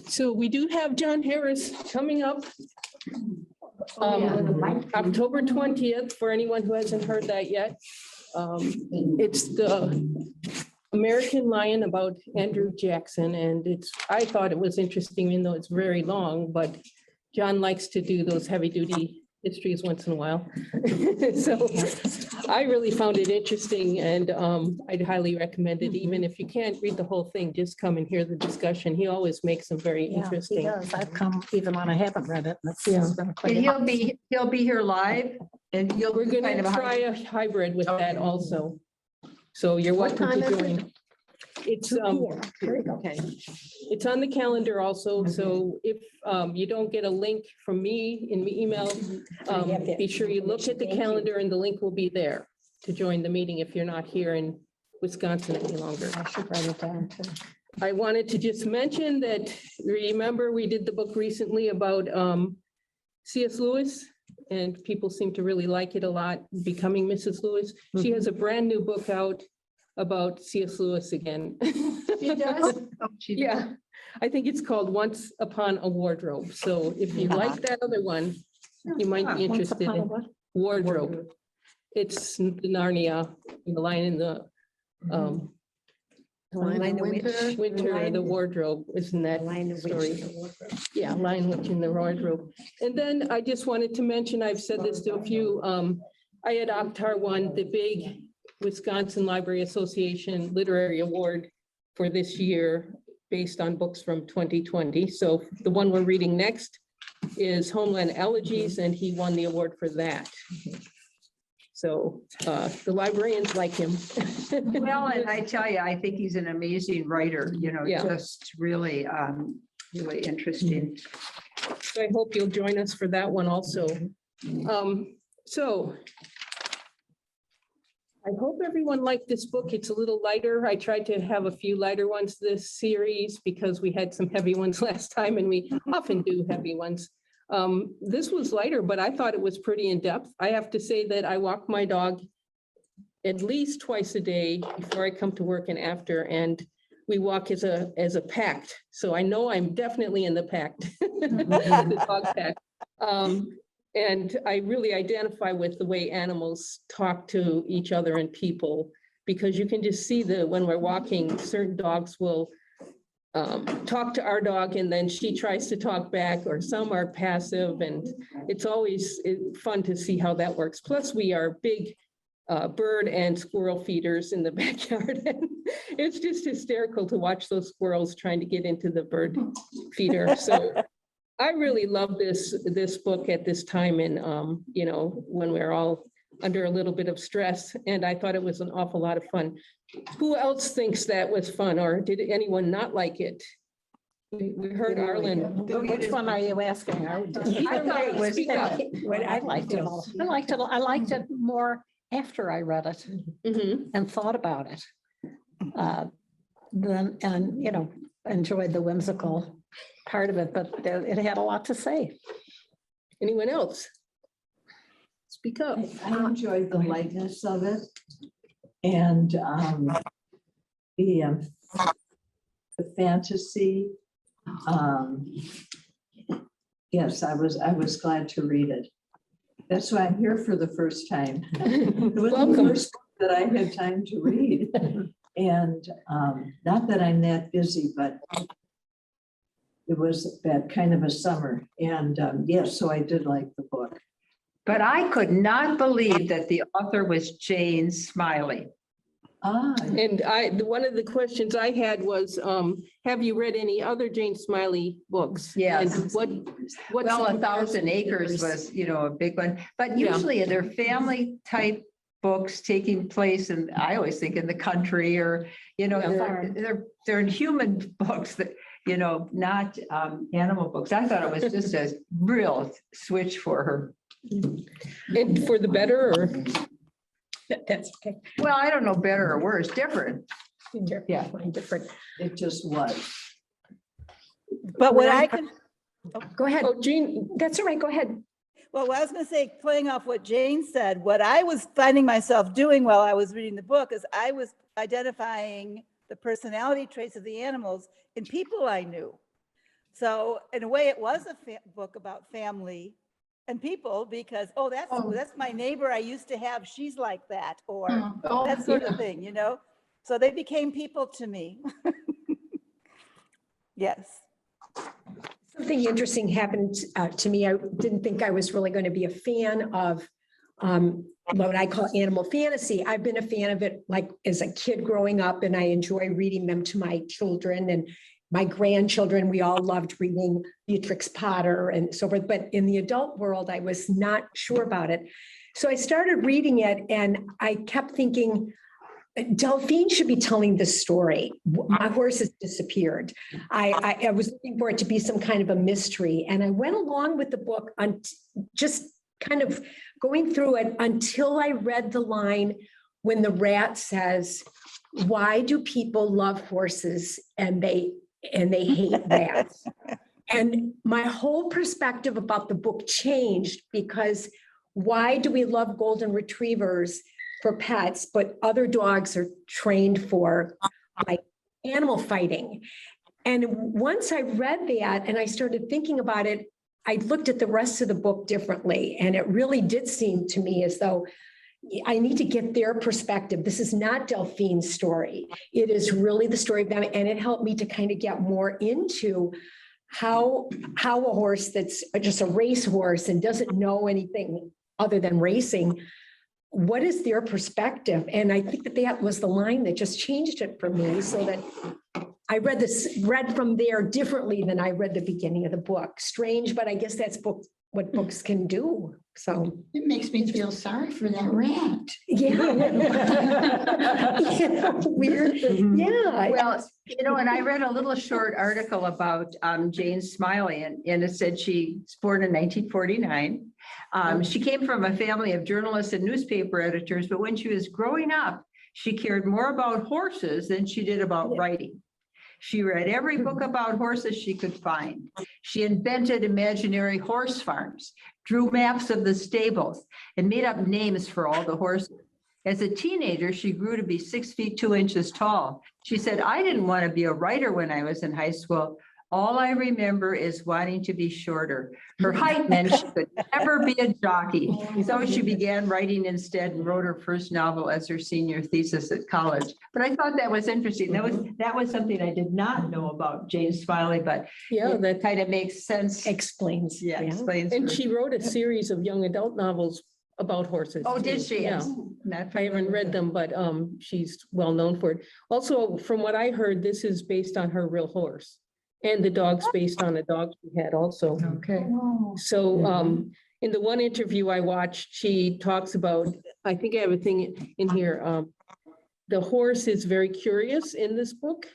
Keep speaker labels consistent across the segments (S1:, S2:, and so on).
S1: So we do have John Harris coming up October 20th, for anyone who hasn't heard that yet. It's the American Lion about Andrew Jackson, and I thought it was interesting, even though it's very long, but John likes to do those heavy-duty histories once in a while. So I really found it interesting, and I'd highly recommend it. Even if you can't read the whole thing, just come and hear the discussion. He always makes them very
S2: He
S1: interesting.
S2: does. I've come even when I haven't read it.
S1: Yeah.
S3: And he'll be here live, and
S1: We're gonna try a hybrid with that also. So you're
S2: What
S1: welcome
S2: time
S1: to
S2: is it?
S1: join. It's,
S2: Here we go.
S3: Okay.
S1: it's on the calendar also, so if you don't get a link from me in the email, be sure you look at the calendar and the link will be there to join the meeting if you're not here in Wisconsin any longer.
S2: I should write it down too.
S1: I wanted to just mention that, remember, we did the book recently about C.S. Lewis, and people seem to really like it a lot, Becoming Mrs. Lewis. She has a brand new book out about C.S. Lewis again.
S3: She does?
S1: Yeah, I think it's called Once Upon a Wardrobe. So if you like that other one, you might be
S2: Once
S1: interested
S2: upon a
S1: in
S2: what?
S1: Wardrobe. It's the Narnia, the Lion in the
S2: Lion in Winter.
S1: Winter, the wardrobe, isn't that
S2: Lion in
S1: story?
S2: Winter.
S1: Yeah, Lion Witch in the wardrobe. And then I just wanted to mention, I've said this to a few, I had Oktar won the big Wisconsin Library Association Literary Award for this year based on books from 2020. So the one we're reading next is Homeland Elegies, and he won the award for that. So the librarians like him.
S3: Well, and I tell you, I think he's an amazing writer,
S1: Yeah.
S3: just really, really interesting.
S1: So I hope you'll join us for that one also. So I hope everyone liked this book. It's a little lighter. I tried to have a few lighter ones this series because we had some heavy ones last time, and we often do heavy ones. This was lighter, but I thought it was pretty in-depth. I have to say that I walk my dog at least twice a day before I come to work and after, and we walk as a pact. So I know I'm definitely in the pact, the dog pack. And I really identify with the way animals talk to each other and people, because you can just see that when we're walking, certain dogs will talk to our dog and then she tries to talk back, or some are passive, and it's always fun to see how that works. Plus, we are big bird and squirrel feeders in the backyard. And it's just hysterical to watch those squirrels trying to get into the bird feeder. So I really love this book at this time, and when we're all under a little bit of stress, and I thought it was an awful lot of fun. Who else thinks that was fun, or did anyone not like it? We heard Arlen.
S2: Which one are you asking?
S3: I thought it was,
S1: Speak up.
S2: I liked it all. I liked it more after I read it
S1: Mhm.
S2: and thought about it. Enjoyed the whimsical part of it, but it had a lot to say.
S1: Anyone else? Speak up.
S4: I enjoyed the lightness of it, and the fantasy. Yes, I was glad to read it. That's why I'm here for the first time. It was the
S1: Welcome.
S4: first book that I had time to read, and not that I'm that busy, but it was that kind of a summer, and yes, so I did like the book.
S3: but I could not believe that the author was Jane Smiley.
S1: And one of the questions I had was, have you read any other Jane Smiley books?
S3: Yes.
S1: And what's
S3: Well,
S1: the
S3: A Thousand
S1: comparison?
S3: Acres was, a big one, but
S1: Yeah.
S3: usually they're family type books taking place, and I always think in the country, or, they're human books that, not animal books. I thought it was just a real switch for her.
S1: And for the better, or?
S2: That's okay.
S3: Well, I don't know, better or worse, different.
S2: Yeah, different.
S4: It just was.
S5: But what I can,
S2: Go ahead.
S1: Oh, Jean,
S2: That's all right. Go ahead.
S5: well, what I was going to say, playing off what Jane said, what I was finding myself doing while I was reading the book is I was identifying the personality traits of the animals in people I knew. So in a way, it was a book about family and people because, oh, that's my neighbor I used to have. She's like that, or that sort of thing, you know? So they became people to me. Yes.
S6: Something interesting happened to me. I didn't think I was really going to be a fan of what I call animal fantasy. I've been a fan of it like as a kid growing up, and I enjoy reading them to my children and my grandchildren. We all loved reading Beatrix Potter and so forth. But in the adult world, I was not sure about it. So I started reading it, and I kept thinking, Delphine should be telling this story. My horse has disappeared. I was looking for it to be some kind of a mystery. And I went along with the book on just kind of going through it until I read the line when the rat says, why do people love horses and they hate rats? And my whole perspective about the book changed, because why do we love golden retrievers for pets, but other dogs are trained for like animal fighting? And once I read that and I started thinking about it, I looked at the rest of the book differently. And it really did seem to me as though I need to get their perspective. This is not Delphine's story. It is really the story of them. And it helped me to kind of get more into how a horse that's just a race horse and doesn't know anything other than racing, what is their perspective? And I think that was the line that just changed it for me, so that I read from there differently than I read the beginning of the book. Strange, but I guess that's what books can do. So
S7: it makes me feel sorry for that rat.
S6: Yeah. Yeah, weird. Yeah.
S3: Well, and I read a little short article about Jane Smiley, and it said she was born in 1949. She came from a family of journalists and newspaper editors, but when she was growing up, she cared more about horses than she did about writing. She read every book about horses she could find. She invented imaginary horse farms, drew maps of the stables, and made up names for all the horses. As a teenager, she grew to be 6 feet 2 inches tall. She said, I didn't want to be a writer when I was in high school. All I remember is wanting to be shorter. Her height meant she could never be a jockey. So she began writing instead and wrote her first novel as her senior thesis at college. But I thought that was interesting. That was something I did not know about Jane Smiley, but
S1: Yeah,
S3: that kind of makes sense.
S6: Explains.
S3: Yeah, explains.
S1: and
S3: her-
S1: she wrote a series of young adult novels about horses.
S3: Oh, did
S1: too.
S3: she?
S1: Yeah.
S3: Not
S1: I haven't read them, but she's well known for it. Also, from what I heard, this is based on her real horse. And the dog's based on a dog she had also.
S3: Okay.
S1: So in the one interview I watched, she talks about, I think I have a thing in here. The horse is very curious in this book.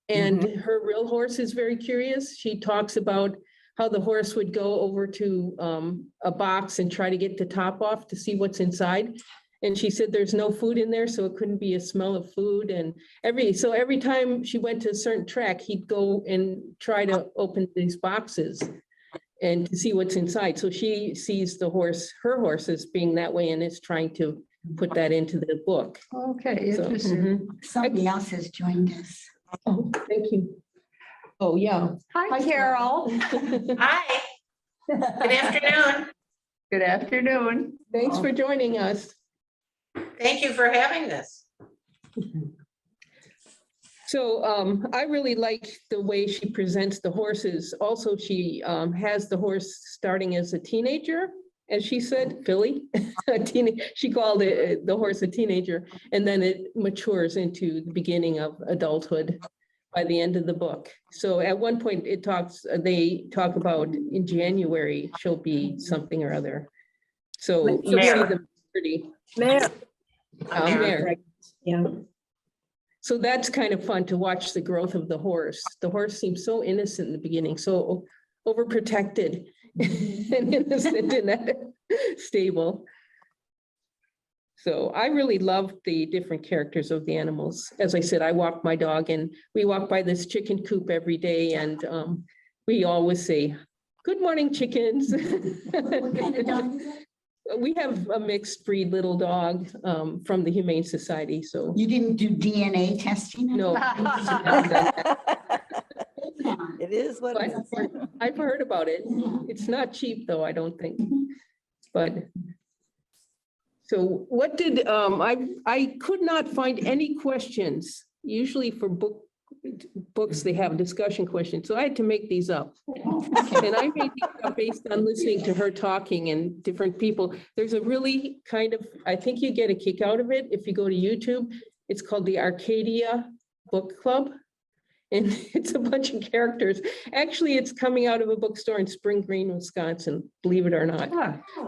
S1: And her real horse is very curious. She talks about how the horse would go over to a box and try to get the top off to see what's inside. And she said there's no food in there, so it couldn't be a smell of food. And every time she went to a certain track, he'd go and try to open these boxes and to see what's inside. So she sees her horse as being that way, and is trying to put that into the book.
S3: Okay,
S1: So,
S3: interesting.
S7: Somebody else has joined us.
S1: Oh, thank you. Oh, yeah.
S3: Hi, Carol.
S8: Hi, good afternoon.
S3: Good afternoon.
S1: Thanks for joining us.
S8: Thank you for having this.
S1: So I really like the way she presents the horses. Also, she has the horse starting as a teenager, as she said, Philly. She called the horse a teenager, and then it matures into the beginning of adulthood by the end of the book. So at one point they talk about in January, she'll be something or other. So you see them pretty.
S5: Mare.
S1: Mare.
S6: Yeah.
S1: So that's kind of fun to watch the growth of the horse. The horse seems so innocent in the beginning, so overprotected and innocent in that stable. So I really love the different characters of the animals. As I said, I walk my dog, and we walk by this chicken coop every day, and we always say, "Good morning, chickens."
S7: What kind of dog is it?
S1: We have a mixed breed little dog from the Humane Society, so
S7: You didn't do DNA testing?
S1: no.
S5: It is what it is.
S1: I've heard about it. It's not cheap though, I don't think. But so what did, I could not find any questions. Usually for books, they have discussion questions. So I had to make these up. And I made these up based on listening to her talking and different people. There's a really kind of, I think you get a kick out of it if you go to YouTube. It's called the Arcadia Book Club. And it's a bunch of characters. Actually, it's coming out of a bookstore in Spring Green, Wisconsin, believe it or not.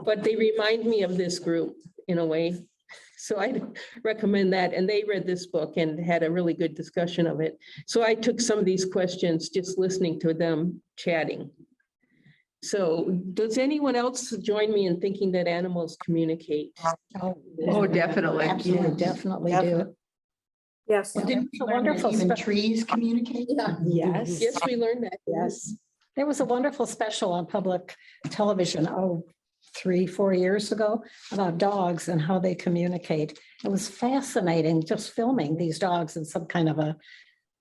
S1: But they remind me of this group in a way. So I recommend that. And they read this book and had a really good discussion of it. So I took some of these questions just listening to them chatting. So does anyone else join me in thinking that animals communicate?
S3: Oh, definitely.
S2: Absolutely, definitely do.
S6: Yes.
S7: Well, didn't we learn that even trees communicate?
S6: Yes.
S1: Yes, we learned that.
S6: Yes.
S2: There was a wonderful special on public television, 3-4 years ago about dogs and how they communicate. It was fascinating just filming these dogs in some kind of a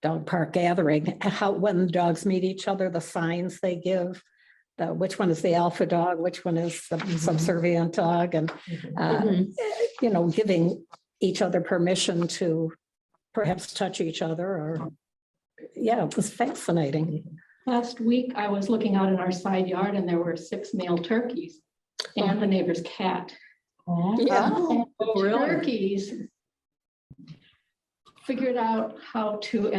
S2: dog park gathering, how when the dogs meet each other, the signs they give, which one is the alpha dog, which one is the subservient dog, and giving each other permission to perhaps touch each other, or it was fascinating.
S9: Last week, I was looking out in our side yard and there were 6 male turkeys and the neighbor's cat.
S1: Yeah.
S9: And the turkeys figured out how to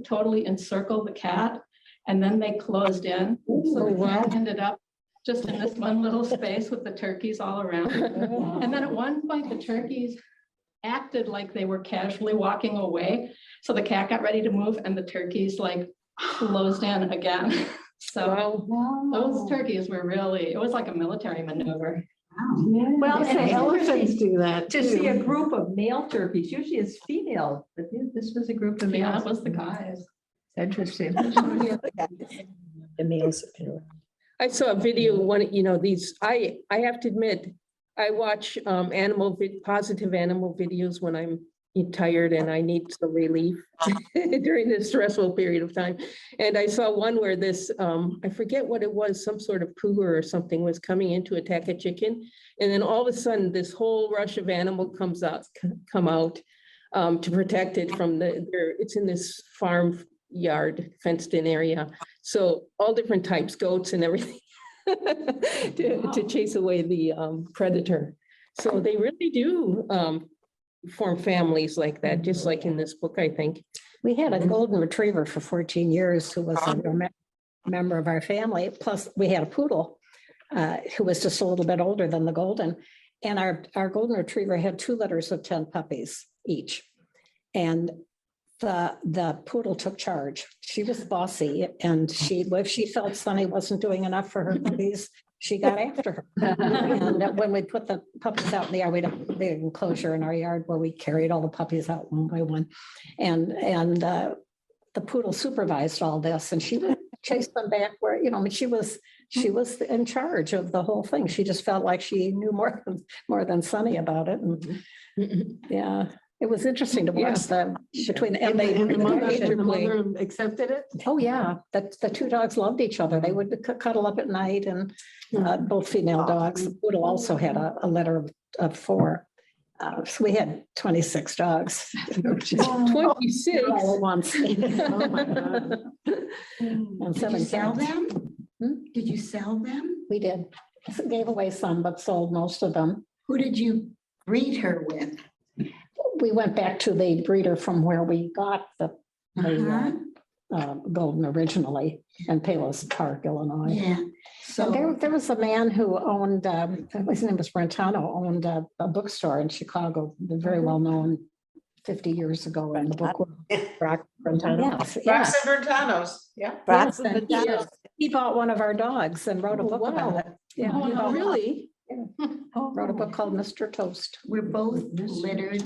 S9: totally encircle the cat, and then they closed in. So the cat ended up just in this one little space with the turkeys all around. And then at one point, the turkeys acted like they were casually walking away. So the cat got ready to move and the turkeys like closed in again. So those turkeys were really, it was like a military maneuver.
S3: Well,
S5: And
S3: and
S5: elephants
S3: do that
S5: too.
S3: To see a group of male turkeys, usually it's female, but this was a group of
S9: Yeah,
S3: males.
S9: it was the guys.
S3: Interesting.
S6: The males have been around.
S1: I saw a video, I have to admit, I watch positive animal videos when I'm tired and I need some relief during this stressful period of time. And I saw one where this, I forget what it was, some sort of cougar or something was coming in to attack a chicken. And then all of a sudden, this whole rush of animal come out to protect it from it's in this farm yard, fenced in area. So all different types, goats and everything. to chase away the predator. So they really do form families like that, just like in this book, I think.
S2: We had a golden retriever for 14 years who was a member of our family. Plus, we had a poodle who was just a little bit older than the golden. And our golden retriever had 2 litters of 10 puppies each. And the poodle took charge. She was bossy, and if she felt Sunny wasn't doing enough for her puppies, she got after her. And when we put the puppies out in the yard, we had the enclosure in our yard where we carried all the puppies out one by one. And the poodle supervised all this, and she would chase them back where, she was in charge of the whole thing. She just felt like she knew more than Sunny about it. And yeah. It was interesting to watch
S3: the mother accepted it.
S2: Oh, yeah. The 2 dogs loved each other. They would cuddle up at night, and both female dogs. The poodle also had a litter of 4. So we had 26 dogs.
S1: 26.
S2: All at once.
S7: Oh, my God.
S2: And
S7: Did
S2: 7
S7: you sell
S2: cats.
S7: them? Did you sell them?
S2: We did. Gave away some, but sold most of them.
S7: Who did you breed her with?
S2: We went back to the breeder from where we got the golden originally in Palos Park, Illinois.
S7: Yeah.
S2: So there was a man who owned, his name was Brentano, owned a bookstore in Chicago, very well known 50 years ago in the book.
S6: Brock Brentano.
S2: Yes,
S8: Rocks
S2: yes.
S8: and Brentanos, yeah.
S2: Yes, and he bought one of our dogs and wrote a book about it. Yeah,
S1: Oh,
S2: he
S1: really?
S2: wrote a book called Mr. Toast.
S7: We're both litters.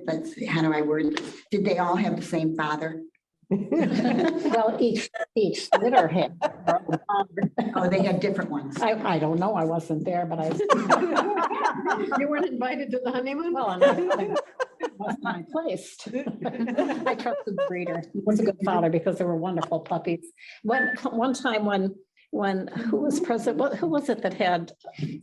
S7: Let's see, how do I word this? Did they all have the same father?
S2: Well, each litter had. their own founder.
S7: Oh, they had different ones.
S2: I don't know, I wasn't there, but I.
S6: You weren't invited to the honeymoon?
S2: Well, and it wasn't my place. I trusted the breeder. He was a good father because they were wonderful puppies. One time when, who was president, who was it that had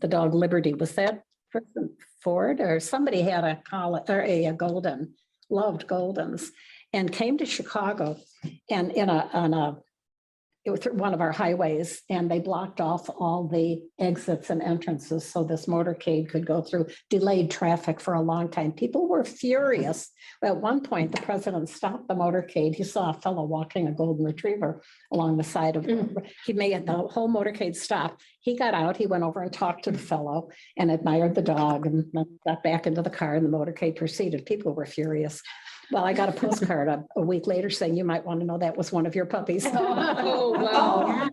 S2: the dog Liberty? Was that President Ford or somebody had a collie or a golden, loved Goldens and came to Chicago and it was one of our highways and they blocked off all the exits and entrances so this motorcade could go through, delayed traffic for a long time. People were furious. At one point, the president stopped the motorcade. He saw a fellow walking a golden retriever along the side of, he made the whole motorcade stop. He got out, he went over and talked to the fellow and admired the dog and got back into the car and the motorcade proceeded. People were furious. Well, I got a postcard a week later saying you might want to know that was one of your puppies.
S1: Oh, wow.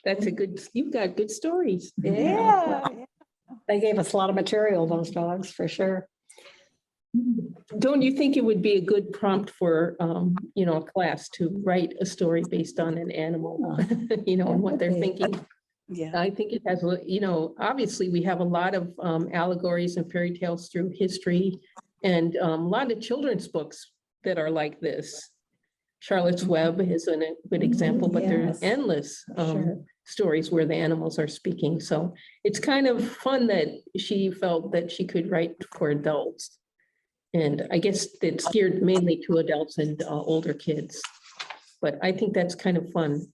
S1: That's a good, you've got good stories.
S5: Yeah.
S2: They gave us a lot of material, those dogs, for sure.
S1: Don't you think it would be a good prompt for, a class to write a story based on an animal, and what they're thinking?
S5: Yeah.
S1: I think it has, obviously we have a lot of allegories and fairy tales through history and a lot of children's books that are like this. Charlotte's Web is a good example, but there's
S2: Yes.
S1: endless
S2: Sure.
S1: stories where the animals are speaking. So it's kind of fun that she felt that she could write for adults. And I guess it's geared mainly to adults and older kids. But I think that's kind of fun.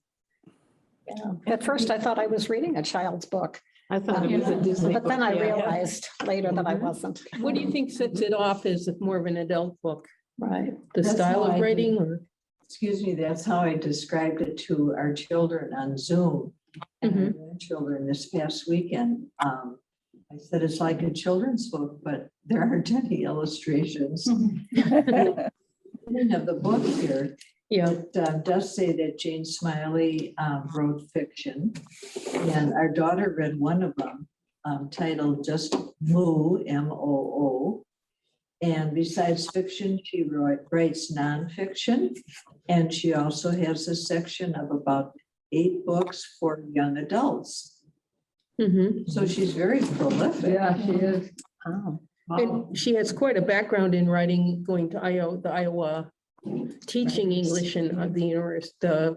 S2: Yeah. At first, I thought I was reading a child's book,
S1: I thought it was a Disney
S2: but then
S1: book,
S2: I
S1: yeah.
S2: realized later that I wasn't.
S1: What do you think sets it off as more of an adult book?
S2: Right.
S1: The
S4: That's
S1: style
S4: how
S1: of
S4: I
S1: writing
S4: did.
S1: or?
S4: Excuse me, that's how I described it to our children on Zoom. And our grandchildren this past weekend. I said, it's like a children's book, but there aren't any illustrations. I didn't have the book here.
S1: Yeah.
S4: It does say that Jane Smiley wrote fiction. And our daughter read one of them titled just Moo, M-O-O. And besides fiction, she writes nonfiction. And she also has a section of about 8 books for young adults. So she's very prolific.
S3: Yeah, she is.
S2: Oh.
S1: And she has quite a background in writing, going to Iowa, teaching English in the university, the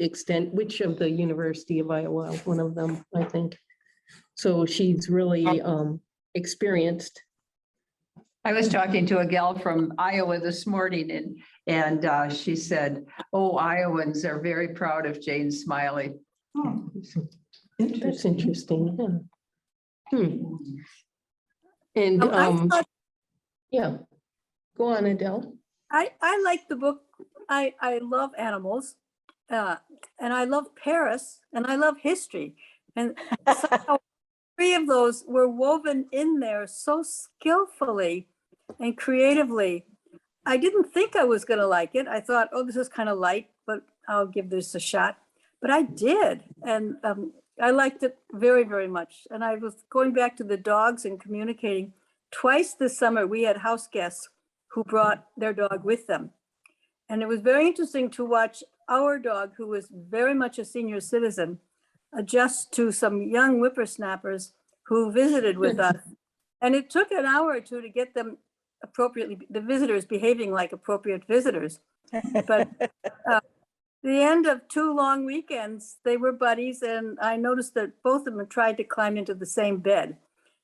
S1: extent, which of the University of Iowa, one of them, I think. So she's really experienced.
S3: I was talking to a gal from Iowa this morning and she said, oh, Iowans are very proud of Jane Smiley.
S4: Oh,
S1: That's interesting, yeah. And,
S10: I thought-
S1: yeah, go on, Adele.
S10: I like the book. I love animals, and I love Paris, and I love history. And somehow 3 of those were woven in there so skillfully and creatively. I didn't think I was going to like it. I thought, oh, this is kind of light, but I'll give this a shot. But I did, and I liked it very, very much. And I was going back to the dogs and communicating. Twice this summer, we had house guests who brought their dog with them. And it was very interesting to watch our dog, who was very much a senior citizen, adjust to some young whippersnappers who visited with us. And it took an hour or 2 to get them appropriately, the visitors behaving like appropriate visitors. But the end of 2 long weekends, they were buddies. And I noticed that both of them tried to climb into the same bed.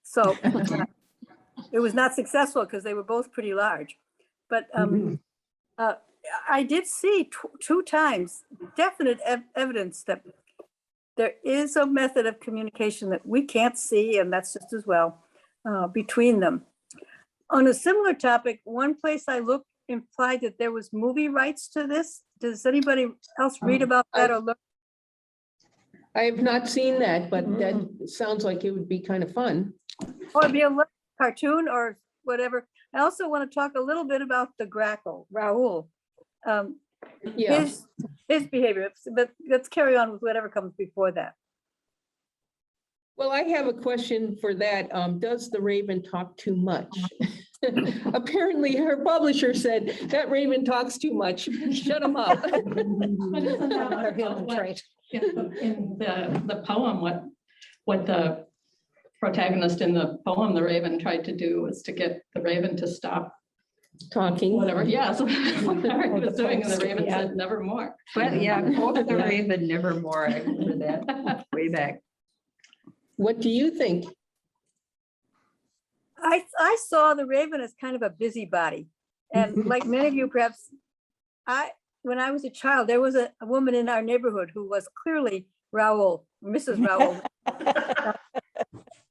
S10: So it was not successful because they were both pretty large. But I did see 2 times definite evidence that there is a method of communication that we can't see, and that's just as well, between them. On a similar topic, one place I looked implied that there was movie rights to this. Does anybody else read about that or look?
S1: I have not seen that, but that sounds like it would be kind of fun.
S10: Or it'd be a cartoon or whatever. I also want to talk a little bit about the grackle, Rowell.
S1: Yeah.
S10: His behavior, but let's carry on with whatever comes before that.
S1: Well, I have a question for that. Does the raven talk too much? Apparently her publisher said, that raven talks too much. Shut him up.
S9: But isn't that
S2: Another human
S9: what-
S2: trait.
S9: in the poem, what the protagonist in the poem, the raven, tried to do was to get the raven to stop
S1: Talking.
S9: whatever, yes, whatever he was doing, and the raven
S2: Yeah.
S9: said, nevermore.
S3: Well, yeah, quote the raven nevermore. I remember that way back.
S1: What do you think?
S10: I saw the raven as kind of a busybody. And like many of you, perhaps, when I was a child, there was a woman in our neighborhood who was clearly Rowell, Mrs. Rowell,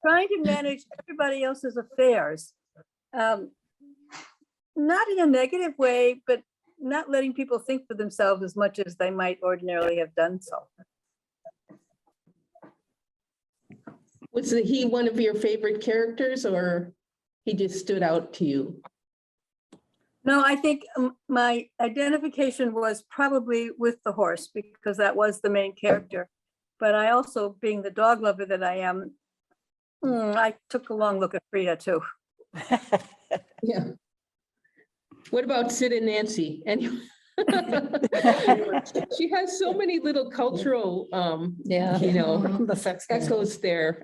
S10: trying to manage everybody else's affairs. Not in a negative way, but not letting people think for themselves as much as they might ordinarily have done so.
S1: Was he one of your favorite characters, or he just stood out to you?
S10: No, I think my identification was probably with the horse because that was the main character. But I also, being the dog lover that I am, I took a long look at Frida too.
S1: Yeah. What about Sid and Nancy? And she has so many little cultural,
S2: Yeah.
S1: you know,
S2: The sex.
S1: echoes there.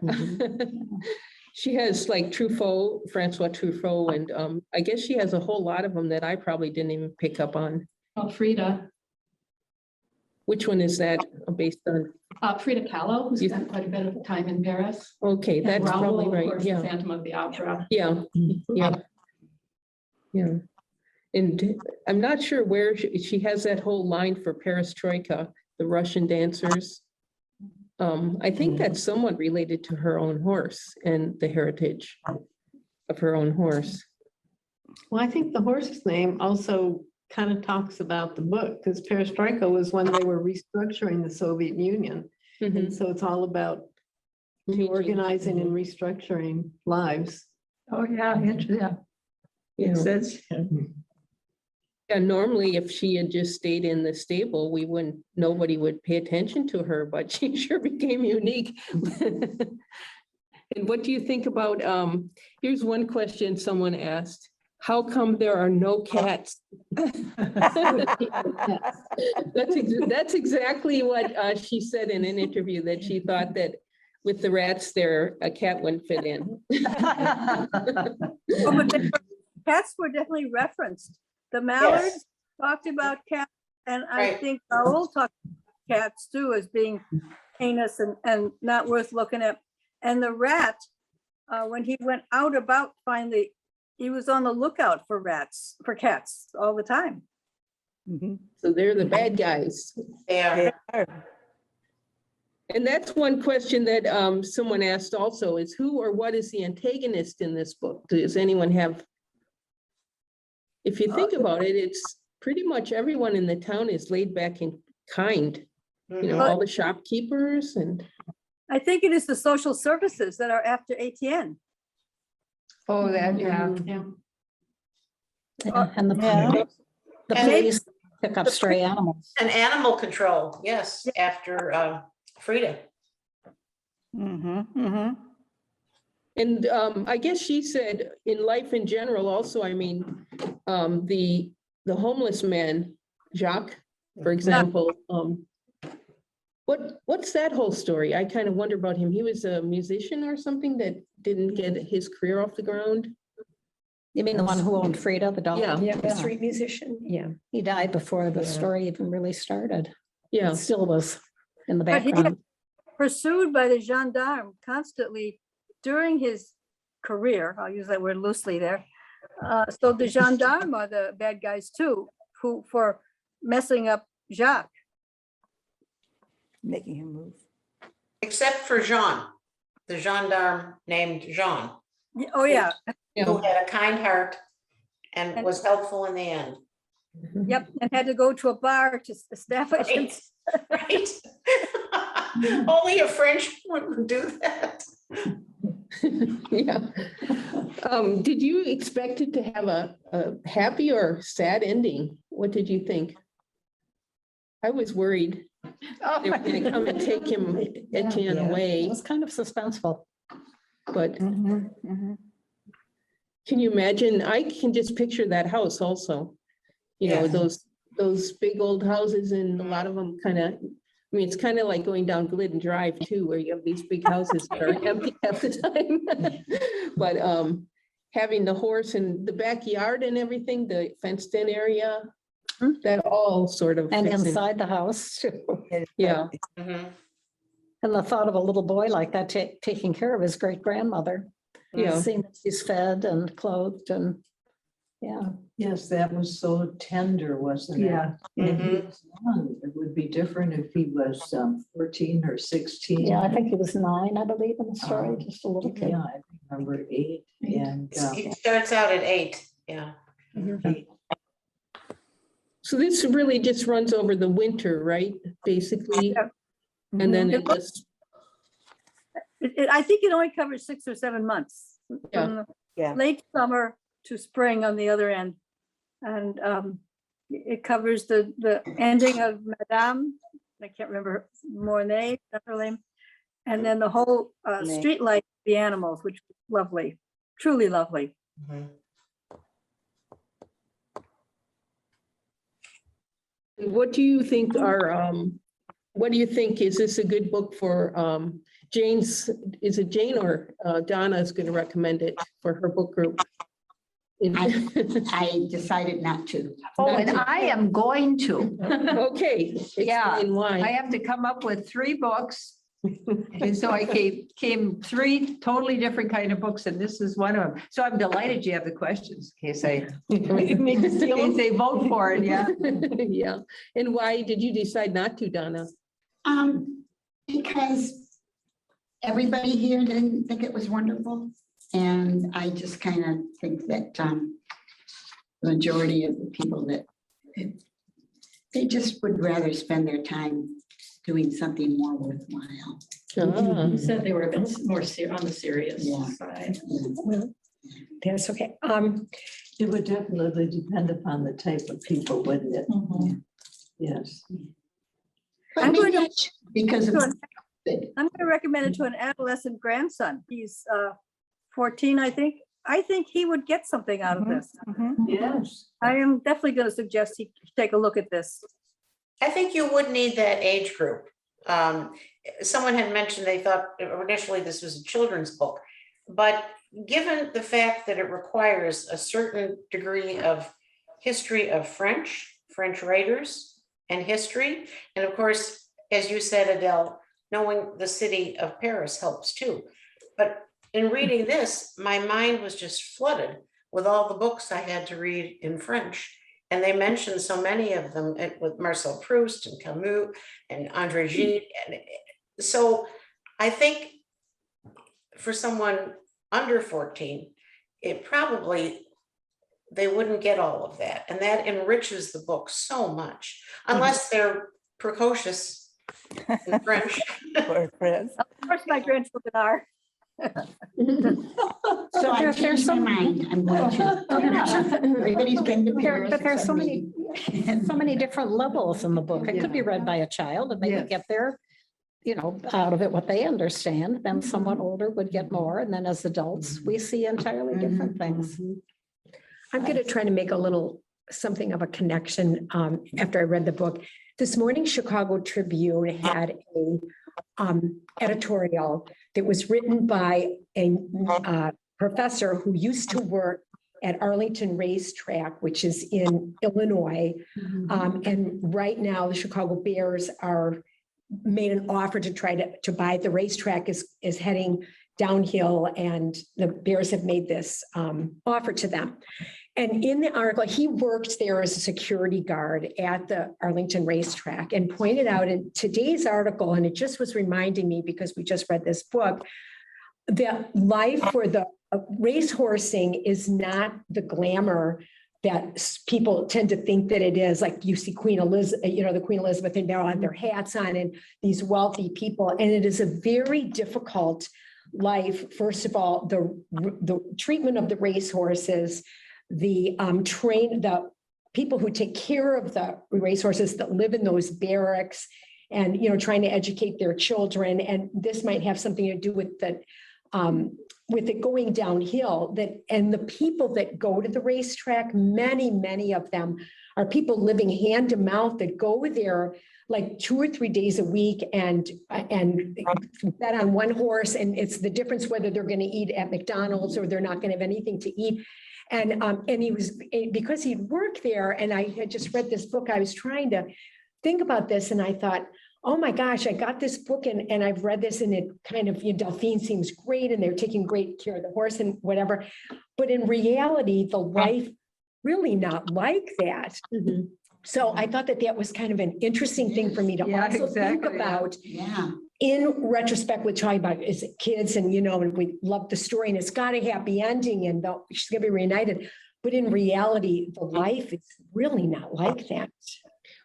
S1: She has like Truffaut, Francois Truffaut, and I guess she has a whole lot of them that I probably didn't even pick up on.
S9: Oh, Frida,
S1: Which one is that based on?
S9: Frida Kahlo, who
S1: You-
S9: spent quite a bit of time in Paris.
S1: Okay,
S9: And
S1: that's
S9: Rowell,
S1: probably
S9: of
S1: right.
S9: course, the
S1: Yeah,
S9: Phantom of the Opera.
S1: yeah, yeah. Yeah. And I'm not sure where she has that whole line for Perestroika, the Russian dancers. I think that's somewhat related to her own horse and the heritage of her own horse.
S11: Well, I think the horse's name also kind of talks about the book, because Perestroika was when they were restructuring the Soviet Union.
S1: Mhm.
S11: And so it's all about
S1: Changing.
S11: reorganizing and restructuring lives.
S3: Oh, yeah, yeah.
S1: Yeah.
S3: It says,
S1: Yeah, normally if she had just stayed in the stable, nobody would pay attention to her, but she sure became unique. And what do you think about, here's one question someone asked. How come there are no cats? That's exactly what she said in an interview, that she thought that with the rats there, a cat wouldn't fit in.
S10: Oh, but cats were definitely referenced. The mallards talked about cats, and I
S8: Right.
S10: think Raoul talked about cats too as being heinous and not worth looking at. And the rat, when he went out about finally, he was on the lookout for cats all the time.
S1: So they're the bad guys.
S8: They are.
S1: And that's one question that someone asked also, is who or what is the antagonist in this book? Does anyone have? If you think about it, it's pretty much everyone in the town is laid back and kind. You know, all the shopkeepers and.
S10: I think it is the social services that are after ATN.
S3: Oh, that, yeah.
S2: Yeah, and the
S8: And-
S2: police pick up stray animals.
S8: And animal control, yes, after Frida.
S1: And I guess she said in life in general also, I mean, the homeless man, Jacques, for example, what's that whole story? I kind of wonder about him. He was a musician or something that didn't get his career off the ground.
S2: You mean the one who owned Frida, the dog?
S1: Yeah.
S6: Yeah, the street musician, yeah.
S2: He died before the story even really started.
S1: Yeah,
S2: It still was in the
S10: But he
S2: background.
S10: pursued by the gendarme constantly during his career. I'll use that word loosely there. So the gendarme are the bad guys too, who for messing up Jacques.
S5: Making him move.
S8: Except for Jean, the gendarme named Jean,
S10: Oh, yeah.
S8: who had a kind heart and was helpful in the end.
S10: Yep. And had to go to a bar to establish him.
S8: Right, right. Only a French would do that.
S1: yeah. Did you expect it to have a happy or sad ending? What did you think? I was worried they were gonna come and take him, Etienne,
S2: It
S1: away,
S2: was kind of suspenseful.
S1: but Can you imagine? I can just picture that house also. You know,
S8: Yeah.
S1: those big old houses and a lot of them kind of, I mean, it's kind of like going down Glidden Drive too, where you have these big houses that are empty half the time. But having the horse and the backyard and everything, the fenced in area, that all sort of.
S2: And
S1: fits in.
S2: inside the house too.
S1: Yeah.
S8: Mhm.
S2: And the thought of a little boy like that taking care of his great grandmother.
S1: Yeah.
S2: Seeing that she's fed and clothed and, yeah.
S4: Yes, that was so tender, wasn't it?
S3: Yeah.
S4: And he was young. It would be different if he was 14 or 16.
S2: Yeah, I think he was 9, I believe, in the story, just a little kid.
S4: Yeah, I remember 8 and
S8: It starts out at 8, yeah.
S1: So this really just runs over the winter, right? Basically. And then it just,
S10: I think it only covers 6 or 7 months.
S1: Yeah.
S10: From the
S5: Yeah.
S10: late summer to spring on the other end. And it covers the ending of Madame, I can't remember Mornay, that's her name. And then the whole street light, the animals, which was lovely, truly lovely.
S8: Mhm.
S1: what do you think what do you think? Is this a good book for Jane's? Is it Jane or Donna is going to recommend it for her book group?
S7: I decided not to.
S3: Oh, and I am going to.
S1: Okay.
S3: Yeah,
S1: Explain
S3: I
S1: why.
S3: have to come up with 3 books. And so I came 3 totally different kind of books, and this is one of them. So I'm delighted you have the questions in case in case they vote for it, yeah.
S1: Yeah. And why did you decide not to, Donna?
S7: Because everybody here didn't think it was wonderful. And I just kind of think that the majority of the people that they just would rather spend their time doing something more worthwhile.
S9: You said they were a bit more on the serious
S7: Yeah.
S9: side.
S6: That's okay.
S4: it would definitely depend upon the type of people, wouldn't it? Yes.
S7: But
S10: I'm going
S7: maybe
S10: to-
S7: I should, because of
S10: I'm going to recommend it to an adolescent grandson. He's 14, I think. I think he would get something out of this.
S4: Yes.
S10: I am definitely going to suggest he take a look at this.
S8: I think you would need that age group. Someone had mentioned they thought initially this was a children's book, but given the fact that it requires a certain degree of history of French writers and history, and of course, as you said, Adele, knowing the city of Paris helps too. But in reading this, my mind was just flooded with all the books I had to read in French. And they mentioned so many of them with Marcel Proust and Camus and André Gide. And so I think for someone under 14, it probably, they wouldn't get all of that. And that enriches the book so much, unless they're precocious in French.
S5: Poor friends.
S10: Of course, my grandchildren are.
S7: So I changed my mind. I'm going to. Everybody's been to Paris.
S2: But there's so
S7: except me.
S2: many different levels in the book. It could be read by a child and they
S3: Yes.
S2: would get their, out of it what they understand. Then someone older would get more. And then as adults, we see entirely different things.
S6: I'm going to try to make a little something of a connection after I read the book. This morning, Chicago Tribune had a editorial that was written by a professor who used to work at Arlington Racetrack, which is in Illinois. And right now, the Chicago Bears are made an offer to try to buy. The racetrack is heading downhill, and the Bears have made this offer to them. And in the article, he worked there as a security guard at the Arlington Racetrack and pointed out in today's article, and it just was reminding me because we just read this book, that life for the racehorsing is not the glamour that people tend to think that it is. Like you see Queen Elizabeth, the Queen Elizabeth, and they'll have their hats on and these wealthy people. And it is a very difficult life. First of all, the treatment of the racehorses, the people who take care of the racehorses that live in those barracks and, trying to educate their children. And this might have something to do with the, with it going downhill, that, and the people that go to the racetrack, many of them are people living hand to mouth that go there like 2 or 3 days a week and bet on one horse. And it's the difference whether they're going to eat at McDonald's or they're not going to have anything to eat. And he was, because he'd worked there, and I had just read this book, I was trying to think about this, and I thought, oh my gosh, I got this book and I've read this, and it kind of, Delphine seems great and they're taking great care of the horse and whatever. But in reality, the life really not like that.
S2: Mhm.
S6: So I thought that that was kind of an interesting thing for me to
S3: Yeah,
S6: also think
S3: exactly, yeah.
S6: about.
S7: Yeah.
S6: In retrospect, we're talking about is it kids, and and we love the story, and it's got a happy ending, and she's gonna be reunited. But in reality, the life is really not like that.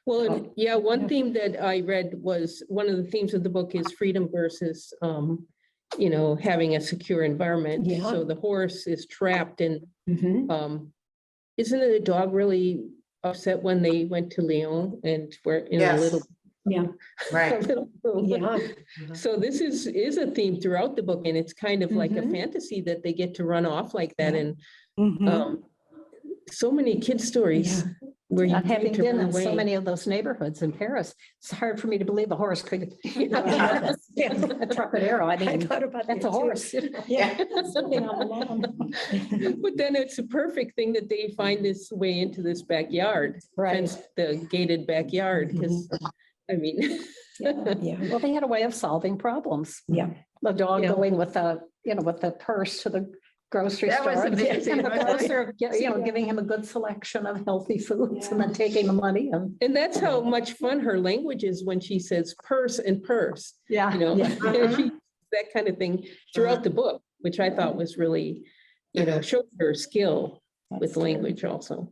S1: Well, and yeah, one theme that I read was, one of the themes of the book is freedom versus, having a secure environment.
S6: Yeah.
S1: So the horse is trapped, and
S6: Mhm.
S1: isn't it a dog really upset when they went to Lyon and were in a
S8: Yes.
S1: little
S6: Yeah,
S8: Right.
S1: little room?
S6: yeah.
S1: So this is a theme throughout the book, and it's kind of like a
S6: Mhm.
S1: fantasy that they get to run off like that.
S6: Yeah.
S1: And
S5: Mhm.
S1: so many kid stories where you
S2: Having
S1: dream to
S2: been
S1: run
S2: in so
S1: away.
S2: many of those neighborhoods in Paris, it's hard for me to believe a horse could.
S6: Yeah.
S2: A Trocadero, I
S6: I
S2: mean,
S6: thought about
S2: that's
S6: that
S2: a
S6: too.
S2: horse.
S6: Yeah.
S2: Sitting on the lawn.
S1: But then it's a perfect thing that they find this way into this backyard,
S2: Right.
S1: fenced, the gated backyard, because, I mean.
S6: Yeah.
S2: Well, they had a way of solving problems.
S6: Yeah.
S2: The dog
S1: Yeah.
S2: going with with the purse to the grocery
S3: That
S2: store.
S3: was amazing,
S2: And the
S3: wasn't it?
S2: grocer, giving him a good selection of healthy foods and then taking the money and.
S1: And that's how much fun her language is when she says purse and purse,
S2: Yeah.
S1: She- that kind of thing throughout the book, which I thought was really, showed her skill with language also.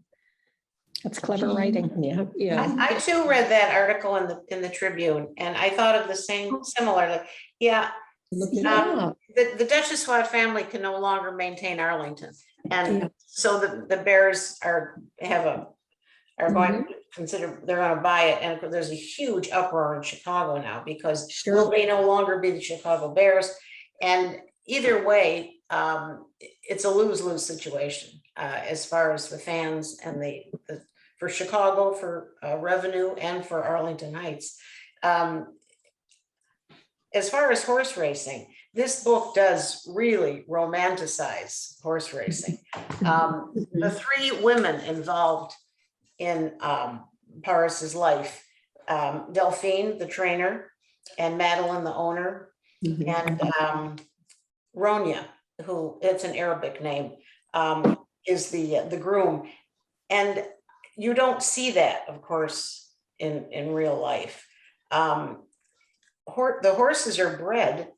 S2: That's clever writing.
S6: Yeah.
S1: Yeah.
S8: I too read that article in the Tribune, and I thought of the same similarly. Yeah,
S6: Yeah.
S8: the Duchess family can no longer maintain Arlington, and
S6: Yeah.
S8: so the Bears are going to consider, they're going to buy it, and there's a huge uproar in Chicago now because will they no longer be the Chicago Bears? And either way, it's a lose-lose situation as far as the fans and for Chicago, for revenue, and for Arlington Heights. As far as horse racing, this book does really romanticize horse racing. The 3 women involved in Paris's life, Delphine, the trainer, and Madeline, the owner, and Ronya, who, it's an Arabic name, is the groom. And you don't see that, of course, in real life. The horses are bred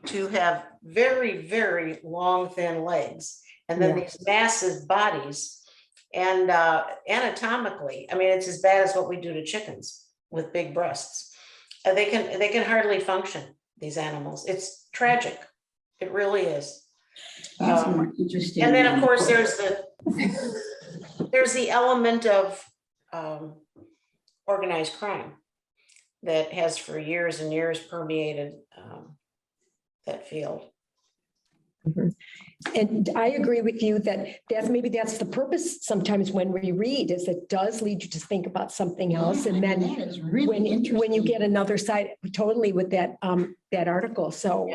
S8: to have very, very long, thin legs, and then these massive bodies. And anatomically, I mean, it's as bad as what we do to chickens with big breasts. They can hardly function, these animals. It's tragic. It really is.
S7: That's more interesting.
S8: And then, of course, there's the element of organized crime that has for years and years permeated that field.
S6: And I agree with you that maybe that's the purpose sometimes when we read, is it does lead you to think about something else. And then
S7: That is really
S6: when
S7: interesting.
S6: you get another side, totally with that article. So,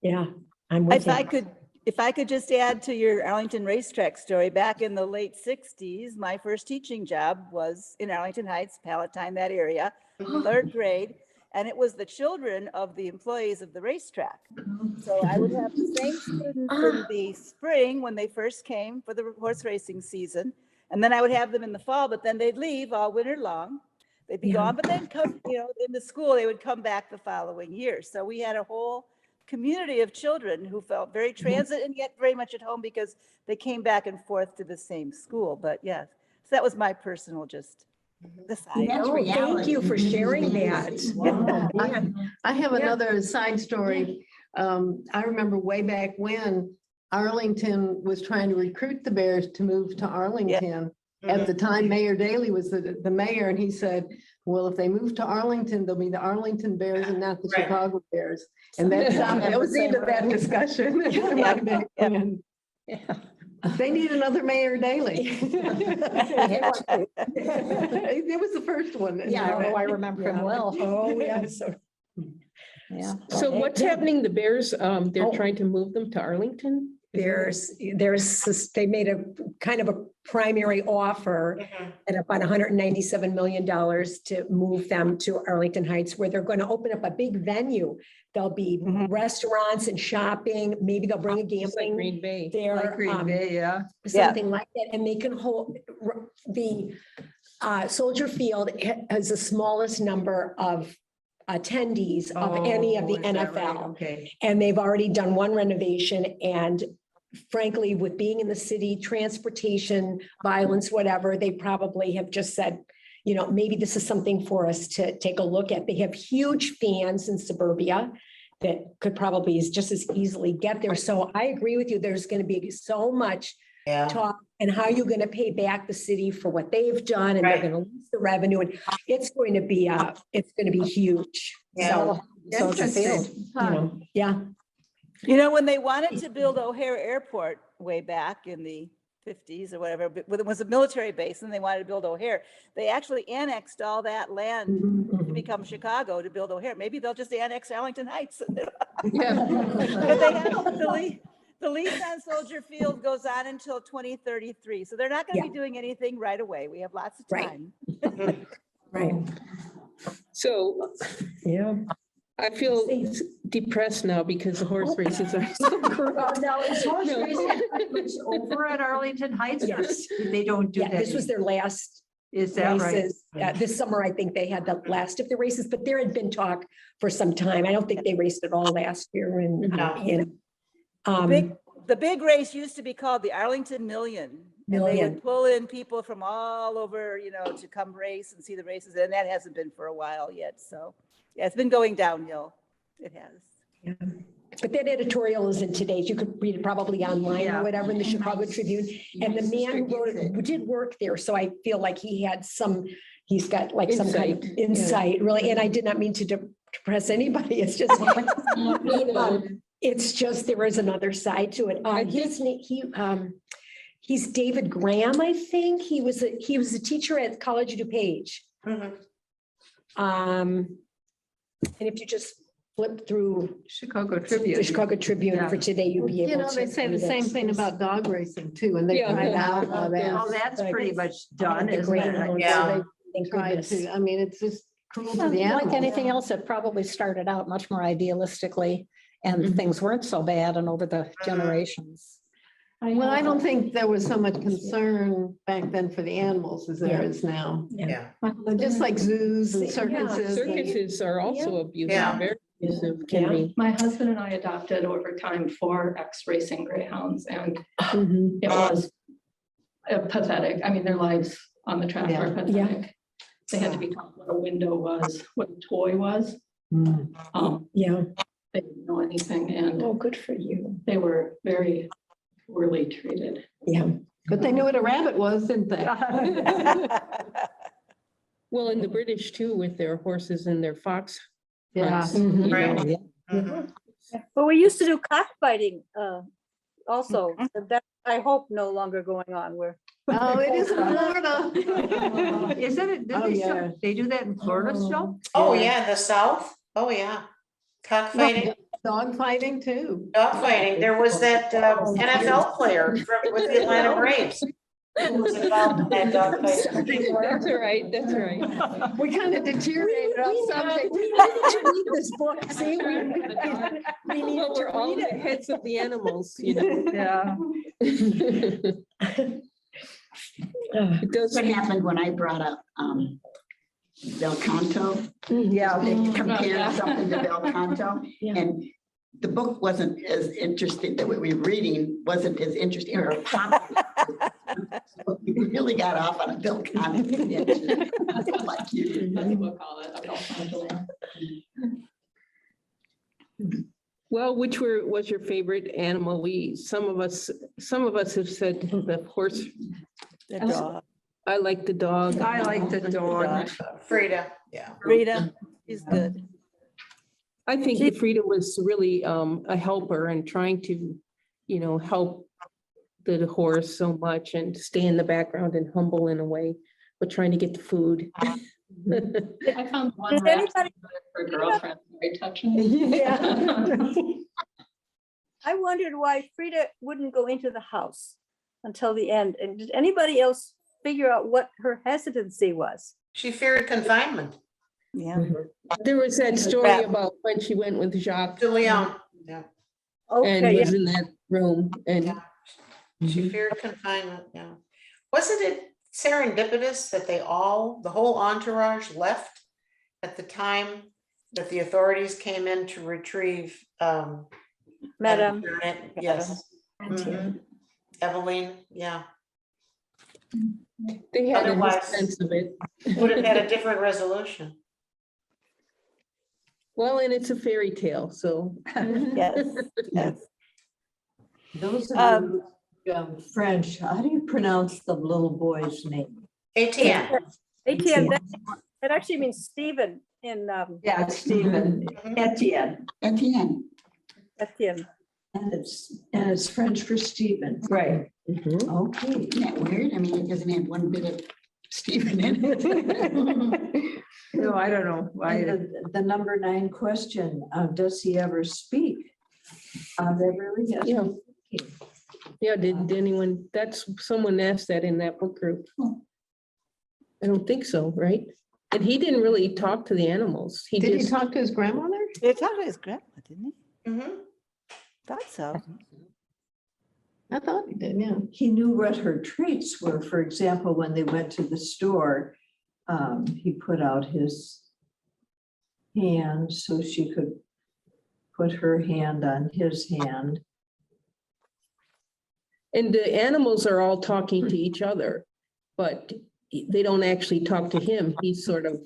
S6: yeah, I'm with you.
S5: If I could just add to your Arlington racetrack story, back in the late 60s, my first teaching job was in Arlington Heights, Palatine, that area, 3rd grade. And it was the children of the employees of the racetrack. So I would have the same students in the spring when they first came for the horse racing season. And then I would have them in the fall, but then they'd leave all winter long. They'd be gone, but then come, in the school, they would come back the following year. So we had a whole community of children who felt very transit and yet very much at home because they came back and forth to the same school. But yes, so that was my personal
S7: That's reality.
S6: Thank you for sharing that.
S11: Wow.
S6: Oh, man.
S11: I have another side story. I remember way back when Arlington was trying to recruit the Bears to move to Arlington. At the time, Mayor Daley was the mayor, and he said, well, if they move to Arlington, they'll be the Arlington Bears and not the
S8: Right.
S11: Chicago Bears. And that was the end of that discussion. And they need another Mayor Daley. It was the first one.
S2: Yeah, I remember him well.
S11: Oh, yeah.
S2: Yeah.
S1: So what's happening? The Bears, they're
S2: Oh.
S1: trying to move them to Arlington?
S6: They made a kind of a primary offer
S8: Mhm.
S6: at about $197 million to move them to Arlington Heights, where they're going to open up a big venue. There'll be restaurants and shopping, maybe they'll bring a
S1: It's like
S6: gambling
S1: Green Bay.
S6: there.
S3: Like Green Bay, yeah.
S6: Something like that, and they can hold, the Soldier Field has the smallest number of attendees of any of the
S3: Oh, is that right?
S6: NFL.
S3: Okay.
S6: And they've already done one renovation, and frankly, with being in the city, transportation, violence, whatever, they probably have just said, you know, maybe this is something for us to take a look at. They have huge fans in suburbia that could probably just as easily get there. So I agree with you. There's going to be so much
S8: Yeah.
S6: talk, and how you're going to pay back the city for what they've done, and
S8: Right.
S6: they're going to lose the revenue, and it's going to be huge.
S8: Yeah.
S6: So,
S2: Soldier Field.
S6: you know, yeah.
S5: You know, when they wanted to build O'Hare Airport way back in the 50s or whatever, but when it was a military base and they wanted to build O'Hare, they actually annexed all that land to become Chicago to build O'Hare. Maybe they'll just annex Arlington Heights.
S1: Yeah.
S5: But they have the lease on Soldier Field goes on until 2033. So they're not going to be doing anything right away. We have lots of
S6: Right.
S5: time.
S6: Right.
S1: So
S6: Yeah.
S1: I feel depressed now because the horse races are so corrupt.
S3: Now, is horse
S1: No.
S3: racing pretty much over at Arlington Heights? Or
S6: Yes.
S3: they don't do
S6: Yeah,
S3: that?
S6: this was their last
S3: Is that right?
S6: races. This summer, I think they had the last of the races, but there had been talk for some time. I don't think they raced at all last year, and,
S5: The big race used to be called the Arlington Million. And they
S6: Million.
S5: would pull in people from all over, you know, to come race and see the races. And that hasn't been for a while yet. So yeah, it's been going downhill. It has.
S6: But that editorial is in today's. You could read it probably online
S3: Yeah.
S6: or whatever in the Chicago Tribune. And the man who wrote it did work there. So I feel like he's got like some kind of
S1: Insight.
S6: insight, really. And I did not mean to depress anybody. It's just, it's just, there is another side to it. He's David Graham, I think. He was a teacher at College DuPage.
S8: Mhm.
S6: And if you just flip through
S3: Chicago
S6: the
S3: Tribune.
S6: Chicago Tribune for today, you'd be able to.
S11: You know, they say the
S6: read it.
S11: same thing about dog racing too, and they
S1: Yeah.
S11: find out all that.
S3: Oh, that's pretty much done,
S6: The
S3: isn't
S6: greyhounds,
S3: it?
S8: Yeah.
S6: Thank
S11: Try
S6: goodness.
S11: to, I mean, it's just cruel to the
S2: Like
S11: animals.
S2: anything else, it probably started out much more idealistically, and
S1: Mhm.
S2: things weren't so bad, and over the generations.
S11: Well, I don't think there was so much concern back then for the animals as there is now.
S8: Yeah.
S11: Just like zoos and circuses. and-
S1: Circuses are also abusive,
S8: Yeah.
S1: very abusive can be.
S9: My husband and I adopted over time 4 ex-racing greyhounds, and
S6: Mhm.
S9: it was pathetic. I mean, their lives on the track were
S11: Yeah.
S9: pathetic. They had to be taught what a window was, what a toy was.
S6: Yeah.
S9: They didn't know anything, and
S6: Oh, good for you.
S9: they were very poorly treated.
S6: Yeah.
S11: But they knew what a rabbit was, didn't they?
S1: Well, and the British too, with their horses and their fox.
S11: Yeah.
S1: hunts, you know.
S8: Right. Mhm.
S10: But we used to do cockfighting also. But that, I hope, no longer going on.
S11: Oh, it is in Florida.
S3: Isn't it?
S11: Oh, yeah.
S3: They do that in Florida still?
S8: Oh, yeah, in the South. Oh, yeah. Cockfighting,
S11: Dog fighting too.
S8: dog fighting. There was that NFL player with the Atlanta Braves who was involved in that dog fighting.
S1: That's all right, that's all right.
S11: We kind of deteriorated off subject.
S6: We need to read this book. See, we need
S1: Well,
S6: to
S1: we're all
S6: read
S1: the
S6: it.
S1: heads of the animals, you know.
S3: Yeah.
S1: It does.
S7: What happened when I brought up Bel Canto?
S3: Yeah.
S7: They
S9: Oh,
S7: compared
S9: yeah.
S7: something to Bel Canto,
S6: Yeah.
S7: and the book wasn't as interesting, that what we were reading wasn't as interesting or popular. So we really got off on a Bel Canto connection. Like you.
S9: That's what we'll call it. Adult control.
S1: Well, was your favorite animal? Some of us have said the horse.
S5: The dog.
S1: I like the dog.
S3: I like the dog.
S8: Frida, yeah.
S5: Rita, she's good.
S1: I think that Frida was really a helper and trying to, you know, help the horse so much and stay in the background and humble in a way, but trying to get the food.
S9: I found one
S10: Did
S9: rat
S10: anybody-
S9: for girlfriend, very touching.
S10: Yeah. I wondered why Frida wouldn't go into the house until the end. And did anybody else figure out what her hesitancy was?
S8: She feared confinement.
S5: Yeah.
S1: There was that story about when she went with Jacques
S8: De Leon, yeah.
S1: and
S10: Okay,
S1: was in that room and
S8: She feared confinement, yeah. Wasn't it serendipitous that the whole entourage left at the time that the authorities came in to retrieve
S10: Madam.
S8: Yes. Mhm. Eveline, yeah.
S1: they had a
S8: Otherwise-
S1: sense of it.
S8: Would have had a different resolution.
S1: Well, and it's a fairy tale, so.
S5: Yes, yes.
S4: Those
S5: Um,
S4: are French. How do you pronounce the little boy's name?
S8: ATM.
S10: ATM, it actually means Stephen in
S3: Yeah, Stephen, Etienne,
S7: Etienne.
S10: Etienne.
S4: And it's French for Stephen.
S3: right.
S4: Okay.
S7: Isn't that weird? I mean, it doesn't have one bit of Stephen in it.
S3: No, I don't know why.
S4: And the number 9 question, does he ever speak? There really has.
S1: Yeah. Yeah, did anyone, someone asked that in that book group. I don't think so, right? And he didn't really talk to the animals.
S11: Did he
S1: just
S11: talk to his grandmother?
S5: They talked to his grandma, didn't he?
S8: Mhm.
S5: Thought so.
S11: I thought he did, yeah.
S4: He knew what her treats were. For example, when they went to the store, he put out his hand so she could put her hand on his hand.
S1: And the animals are all talking to each other, but they don't actually talk to him. He's sort of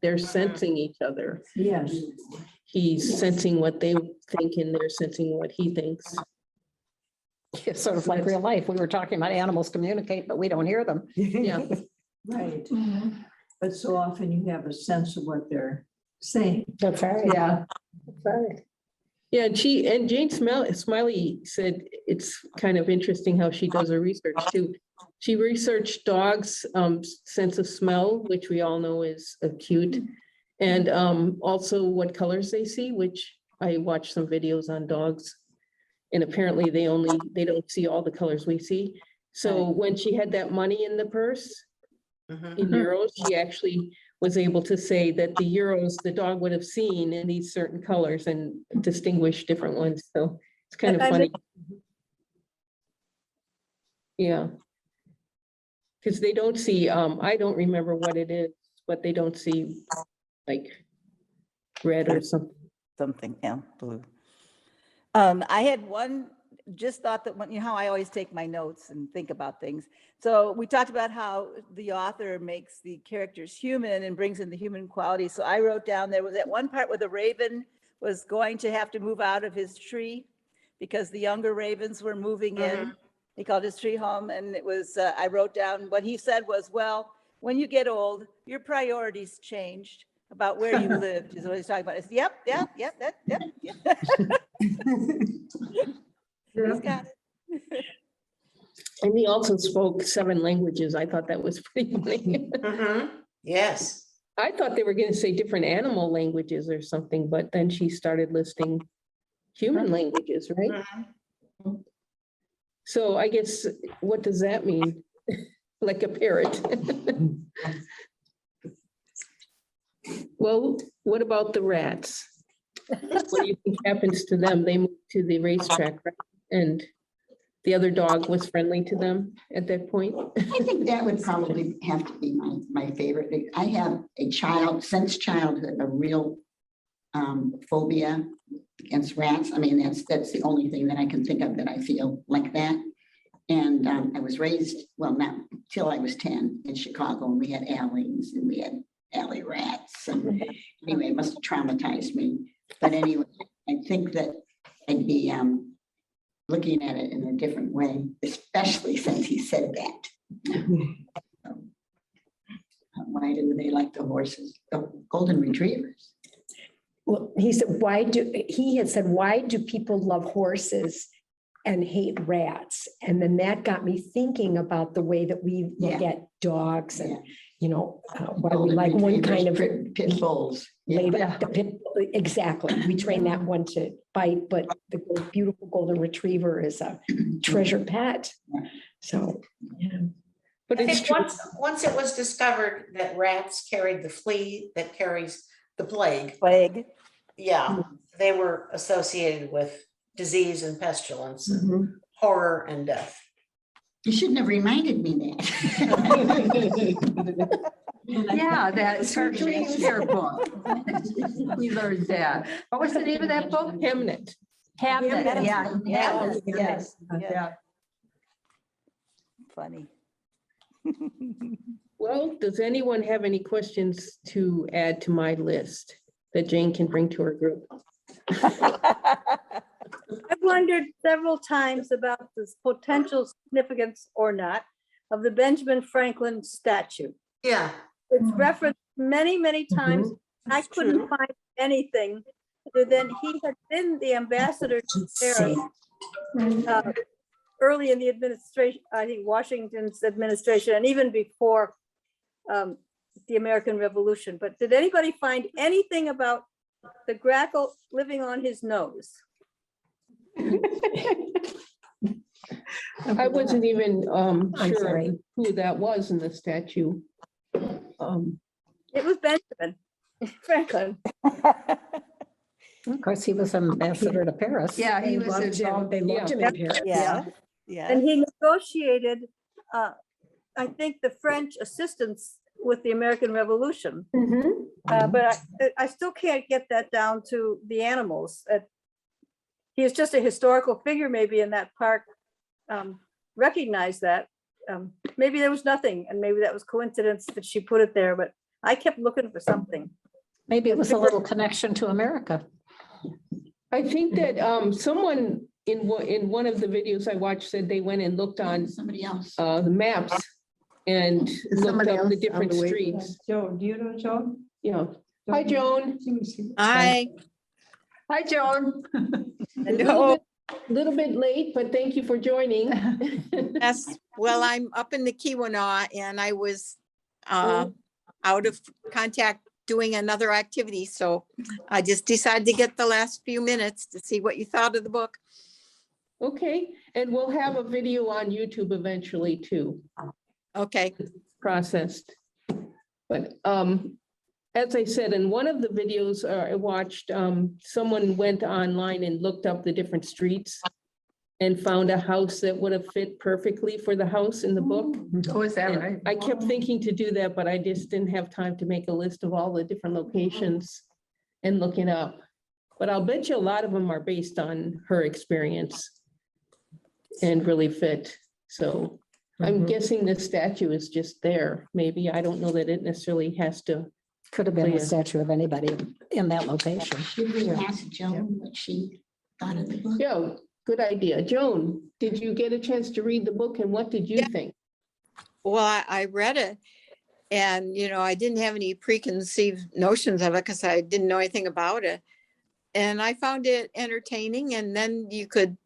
S1: they're sensing each other.
S4: Yes.
S1: He's sensing what they think and they're sensing what he thinks.
S2: It's sort of like real life. We were talking about animals communicate, but we don't hear them.
S1: Yeah.
S4: Right. But so often you have a sense of what they're saying.
S2: That's right.
S3: Yeah,
S2: That's right.
S1: Yeah, and Jane Smiley said it's kind of interesting how she does her research too. She researched dogs' sense of smell, which we all know is acute, and also what colors they see, which I watched some videos on dogs. And apparently they don't see all the colors we see. So when she had that money in the purse in euros, she actually was able to say that the euros the dog would have seen in these certain colors and distinguish different ones. So it's kind of funny. Yeah. Because they don't see, I don't remember what it is, but they don't see like red or something.
S5: Something, yeah, blue. I had just thought that you know how I always take my notes and think about things. So we talked about how the author makes the characters human and brings in the human quality. So I wrote down, there was that one part where the raven was going to have to move out of his tree because the younger ravens were moving in. He called his tree home, and it was, I wrote down what he said was, well, when you get old, your priorities changed about where you lived, is what he's talking about. It's, yep. He's got it.
S1: And he also spoke 7 languages. I thought that was pretty funny.
S8: Yes.
S1: I thought they were going to say different animal languages or something, but then she started listing human languages, right? So I guess, what does that mean? Like a parrot. Well, what about the rats? What do you think happens to them? They moved to the racetrack, right? And the other dog was friendly to them at that point?
S7: I think that would probably have to be my favorite. I have since childhood, a real phobia against rats. I mean, that's the only thing that I can think of that I feel like that. And I was raised, well, not till I was 10 in Chicago, and we had alleys and we had alley rats. And anyway, it must have traumatized me. But anyway, I think that I'd be looking at it in a different way, especially since he said that. why do they like the horses, the golden retrievers?
S6: Well, he had said, why do people love horses and hate rats? And then that got me thinking about the way that we look
S7: Yeah.
S6: at dogs and, why we
S7: Golden
S6: like one kind of
S7: retrievers, pit bulls.
S6: laid
S3: Yeah.
S6: exactly. We train that one to bite, but the beautiful golden retriever is a treasured pet. So, yeah.
S1: But
S8: I
S1: it's
S8: think
S1: true.
S8: once it was discovered that rats carried the flea that carries the plague,
S5: Plague.
S8: yeah, they were associated with disease and pestilence and horror and death.
S7: You shouldn't have reminded me that.
S3: Yeah, that's her Shakespeare book. We learned that. What was the name of that book?
S1: Hamnet.
S3: Hamlet, yeah.
S5: Yeah.
S3: Yes.
S5: Yeah.
S3: Yeah.
S5: Funny.
S1: Well, does anyone have any questions to add to my list that Jane can bring to her group?
S10: I've wondered several times about this potential significance or not of the Benjamin Franklin statue.
S8: Yeah.
S10: It's referenced many, many times. I couldn't find anything other than he had been the ambassador to Paris early in the administration, I think Washington's administration, and even before the American Revolution. But did anybody find anything about the grackle living on his nose?
S1: I wasn't even
S6: I'm
S1: sure
S6: sorry.
S1: who that was in the statue.
S10: It was Benjamin Franklin.
S2: Of course, he was ambassador to Paris.
S3: Yeah, he
S6: They
S3: was
S6: loved him.
S3: involved.
S6: They loved him in Paris.
S5: Yeah. Yeah.
S10: And he negotiated, I think, the French assistance with the American Revolution. But I still can't get that down to the animals. He is just a historical figure, maybe in that park. Recognize that. Maybe there was nothing, and maybe that was coincidence that she put it there, but I kept looking for something.
S2: Maybe it was a little connection to America.
S1: I think that someone in one of the videos I watched said they went and looked on
S7: Somebody else.
S1: the maps and looked
S11: Somebody
S1: up
S11: else
S1: the
S11: on
S1: different
S11: the way.
S1: streets.
S3: Joan, do you know Joan?
S1: Yeah. Hi, Joan.
S12: Hi.
S3: Hi, Joan.
S1: Little bit late, but thank you for joining.
S12: Yes, well, I'm up in the Keweenaw and I was out of contact doing another activity. So I just decided to get the last few minutes to see what you thought of the book.
S1: Okay, and we'll have a video on YouTube eventually too,
S12: Okay,
S1: processed. But as I said, in one of the videos I watched, someone went online and looked up the different streets and found a house that would have fit perfectly for the house in the book.
S3: Oh, is that
S1: And
S3: right?
S1: I kept thinking to do that, but I just didn't have time to make a list of all the different locations and looking up. But I'll bet you a lot of them are based on her experience and really fit. So I'm guessing the statue is just there. Maybe, I don't know that it necessarily has to.
S2: Could have been
S1: Yeah.
S2: a statue of anybody in that location.
S7: Should we ask Joan what she thought of the book?
S1: Yeah, good idea. Joan, did you get a chance to read the book and what did you think?
S12: well, I read it and, I didn't have any preconceived notions of it because I didn't know anything about it. And I found it entertaining, and then you could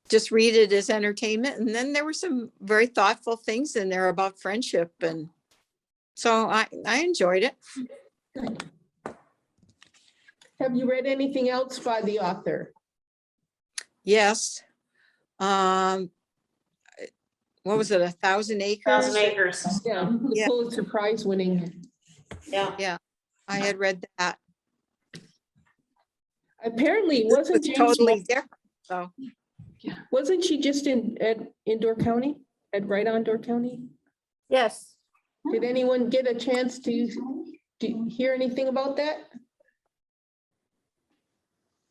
S12: just read it as entertainment. And then there were some very thoughtful things in there about friendship. And so I enjoyed it.
S1: Have you read anything else by the author?
S12: Yes. What was it? 1,000 Acres?
S8: 1,000 Acres.
S1: Yeah, the
S12: Yeah.
S1: Pulitzer Prize winning.
S8: Yeah.
S12: I had read that.
S1: Apparently,
S12: This
S1: wasn't
S12: was
S1: Jane
S12: totally
S1: Smiley-
S12: different. So
S1: wasn't she just in Door County, right on Door County?
S10: Yes,
S1: Did anyone get a chance to hear anything about that?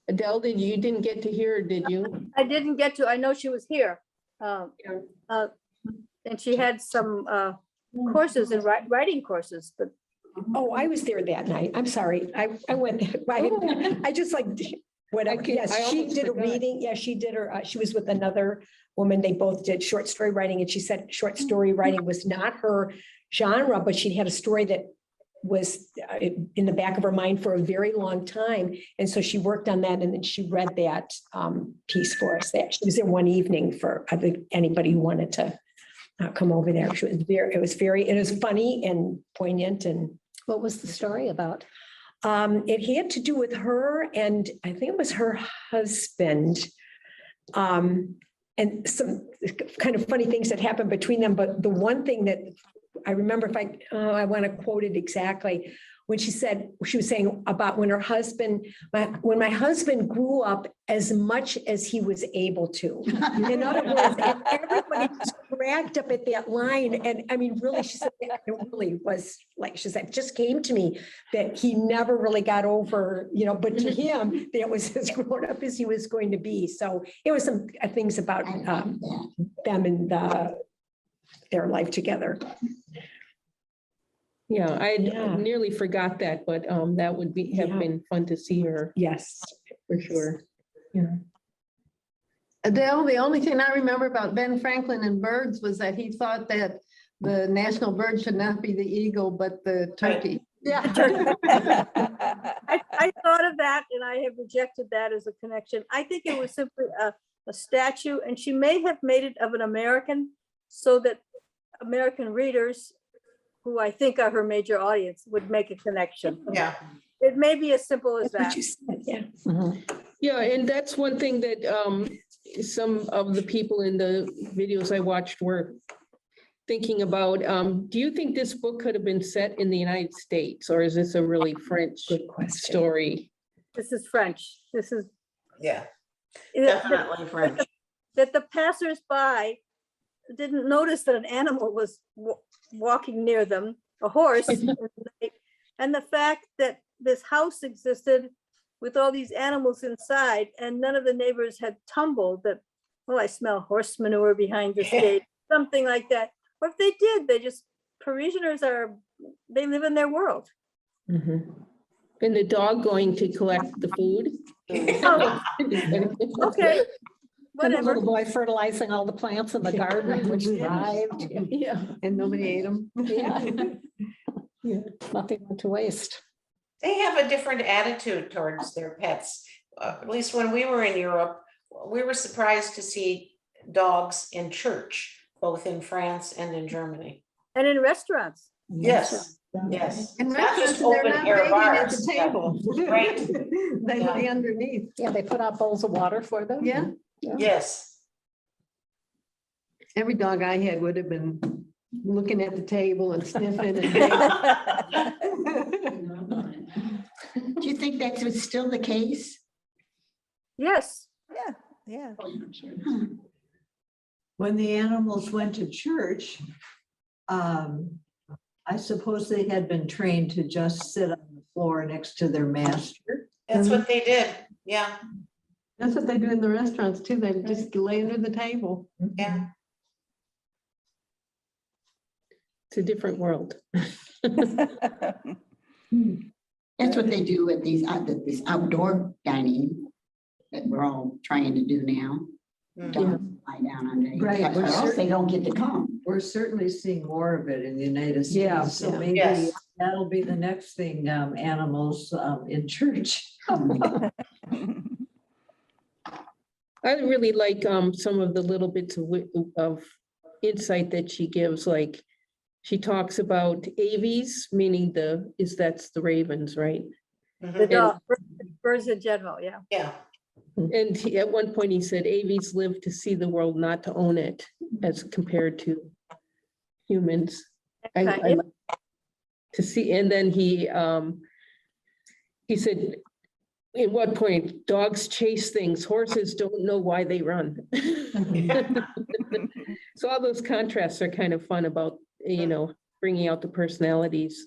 S1: Adele, you didn't get to hear, did you?
S10: I didn't get to, I know she was here. And she had some courses and writing courses, but
S6: Oh, I was there that night. I'm sorry. I went, I just like, whatever.
S1: I
S6: Yes, she
S1: almost
S6: did a
S1: forgot.
S6: reading. Yeah, she did her, she was with another woman. They both did short story writing, and she said short story writing was not her genre, but she had a story that was in the back of her mind for a very long time. And so she worked on that, and then she read that piece for us. That she was there one evening for, I think, anybody who wanted to come over there. It was funny and poignant. And
S2: What was the story about?
S6: it had to do with her, and I think it was her husband. And some kind of funny things that happened between them. But the one thing that I remember, if I want to quote it exactly, when she was saying about when when my husband grew up as much as he was able to. In other words, and everybody just cracked up at that line. And I mean, really, she said, it really was like, she said, it just came to me that he never really got over, but to him, that was as grown up as he was going to be. So it was some things about them and their life together.
S1: Yeah, I nearly forgot that, but that would have been fun to see her.
S6: Yes,
S1: for sure. Yeah.
S11: Adele, the only thing I remember about Ben Franklin and birds was that he thought that the national bird should not be the eagle, but the turkey.
S10: Yeah. I thought of that and I have rejected that as a connection. I think it was simply a statue, and she may have made it of an American so that American readers, who I think are her major audience, would make a connection.
S8: Yeah.
S10: It may be as simple as that.
S6: Yeah.
S1: Yeah, and that's one thing that some of the people in the videos I watched were thinking about. Do you think this book could have been set in the United States, or is this a really French story?
S10: This is French. This is
S8: Definitely French.
S10: That the passers-by didn't notice that an animal was walking near them, a horse, and the fact that this house existed with all these animals inside, and none of the neighbors had tumbled that, well, I smell horse manure behind this gate, something like that. Or if they did, Parisians they live in their world.
S1: Mm-hmm. And the dog going to collect the food?
S10: Oh, okay.
S2: And the
S10: Whatever.
S2: little boy fertilizing all the plants in the garden, which thrived.
S1: Yeah.
S11: And nobody ate them.
S2: Yeah. Nothing went to waste.
S8: They have a different attitude towards their pets. At least when we were in Europe, we were surprised to see dogs in church, both in France and in Germany.
S10: And in restaurants.
S8: Yes, yes.
S11: And
S8: Not just
S11: they're
S8: open
S11: not
S8: air
S11: begging at
S8: bars.
S11: the table.
S8: Right.
S11: They
S8: Yeah.
S11: lay underneath.
S2: Yeah, they put out bowls of water for them.
S11: Yeah.
S8: Yes.
S11: Every dog I had would have been looking at the table and sniffing and.
S7: Do you think that was still the case?
S10: Yes.
S5: Yeah.
S4: When the animals went to church, I suppose they had been trained to just sit on the floor next to their master.
S8: That's what they did. Yeah,
S11: That's what they do in the restaurants too. They just lay under the table.
S8: yeah.
S1: It's a different world.
S7: That's what they do at this outdoor dining that we're all trying to do now. Don't lie down under it,
S4: Right,
S7: or else they don't get to come.
S4: We're certainly seeing more of it in the United States.
S11: Yeah,
S4: So
S11: yeah.
S4: maybe
S8: Yes.
S4: that'll be the next thing, animals in church.
S1: I really like some of the little bits of insight that she gives, like she talks about aves, meaning that's the ravens, right?
S10: The dog, birds in general, yeah.
S8: Yeah.
S1: And at one point he said, aves live to see the world, not to own it, as compared to humans. I like to see, and then he said, at what point dogs chase things, horses don't know why they run. So all those contrasts are kind of fun about, bringing out the personalities.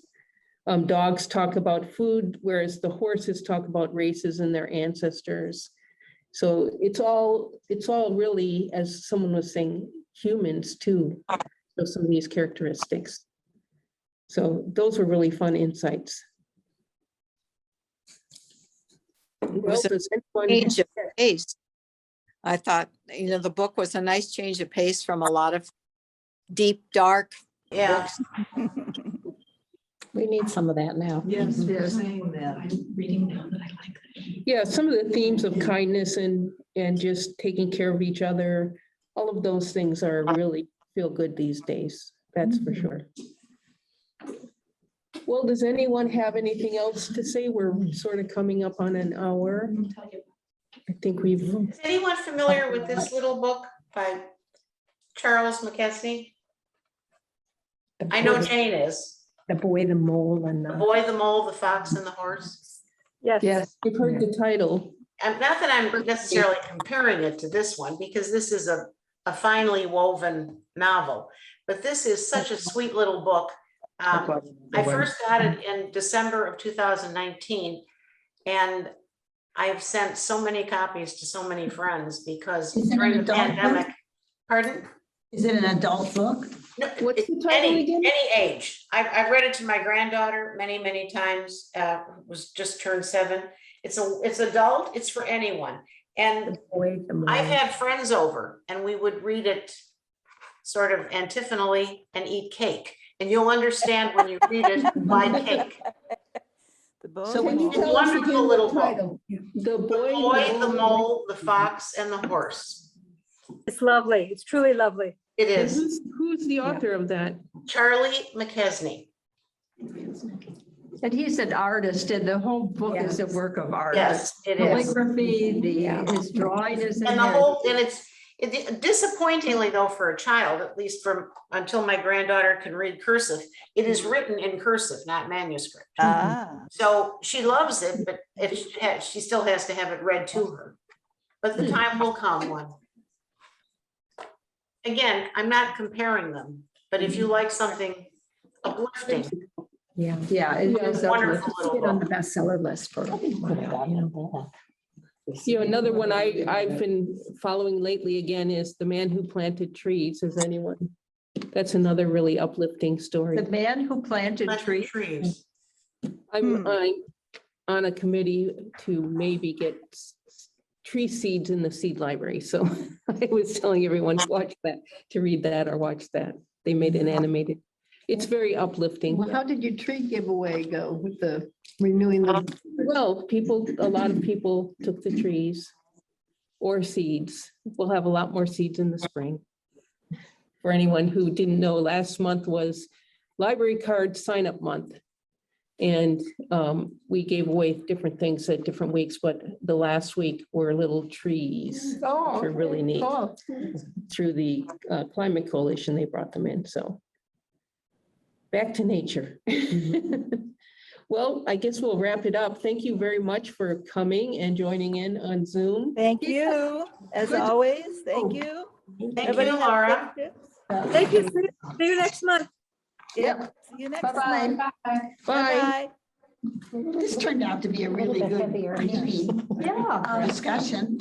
S1: Dogs talk about food, whereas the horses talk about races and their ancestors. So it's all really, as someone was saying, humans too, so some of these characteristics. So those were really fun insights.
S12: It was a
S1: Does anyone-
S12: change of pace. I thought, the book was a nice change of pace from a lot of deep, dark
S8: Yeah.
S12: books.
S2: We need some of that now.
S4: Yes, they're saying that.
S9: I'm reading now that I like that.
S1: Yeah, some of the themes of kindness and just taking care of each other, all of those things are really feel good these days. That's for sure. Well, does anyone have anything else to say? We're sort of coming up on an hour. I think we've,
S8: Is anyone familiar with this little book by Charles McKesney? I know Jane is.
S6: The boy, the mole, and
S8: The
S6: the.
S8: Boy, the Mole, the Fox, and the Horse.
S10: Yes.
S3: Yes.
S1: we've heard the title.
S8: And not that I'm necessarily comparing it to this one, because this is a finely woven novel, but this is such a sweet little book. I first got it in December of 2019, and I've sent so many copies to so many friends because
S7: Is it an
S8: during the
S7: adult book?
S8: pandemic. Pardon?
S7: Is it an adult book?
S8: No,
S1: What's the
S8: it's
S1: title
S8: any,
S1: again?
S8: any age. I've read it to my granddaughter many, many times, was just turned 7. It's adult, it's for anyone. And
S6: The boy, the mole.
S8: I've had friends over and we would read it sort of antiphonally and eat cake. And you'll understand when you read it why cake.
S5: The boy,
S1: So when you
S8: It's
S1: tell us
S8: wonderful
S1: again
S8: little
S1: the
S8: book.
S1: title, the
S8: The
S1: boy,
S8: Boy, the Mole, the Fox, and the Horse.
S10: It's lovely. It's truly lovely.
S8: It
S1: And
S8: is
S1: who's the author of that?
S8: Charlie McKesney.
S3: And he's an artist and the whole book is a
S6: Yes.
S3: work of art.
S8: Yes, it is.
S3: Calligraphy,
S6: Yeah.
S3: his drawing is in
S8: And the
S3: there.
S8: whole, and it's disappointingly though for a child, at least from until my granddaughter can read cursive, it is written in cursive, not manuscript.
S5: ah,
S8: So she loves it, but she still has to have it read to her. But the time will come when. Again, I'm not comparing them, but if you like something uplifting,
S6: Yeah.
S3: Yeah, it
S1: Yeah.
S3: is
S8: wonderful
S6: Let's
S8: little
S6: get on the
S8: book.
S6: bestseller list for.
S1: Another one I've been following lately again is The Man Who Planted Trees. Is anyone? That's another really uplifting story.
S3: The man who planted trees.
S8: Trees.
S1: I'm on a committee to maybe get tree seeds in the seed library. So I was telling everyone to watch that, to read that or watch that. They made an animated. It's very uplifting.
S11: Well, how did your tree giveaway go with the renewing the?
S1: Well, a lot of people took the trees or seeds. We'll have a lot more seeds in the spring. For anyone who didn't know, last month was library card sign up month. And we gave away different things at different weeks, but the last week were little trees.
S11: Oh,
S1: Which are really neat.
S11: cool.
S1: Through the Climate Coalition, they brought them in, so. Back to nature. Well, I guess we'll wrap it up. Thank you very much for coming and joining in on Zoom.
S5: thank you, as always, thank you.
S8: Thank
S5: Everybody
S8: you,
S5: have a
S8: Laura.
S5: good trip.
S10: Thank you. See you next month.
S5: Yep, see you next
S3: Bye-bye.
S5: month.
S1: Bye.
S5: Bye.
S7: This turned out to be a really
S2: bit
S7: good
S2: heavier.
S7: meeting
S3: Yeah.
S7: discussion.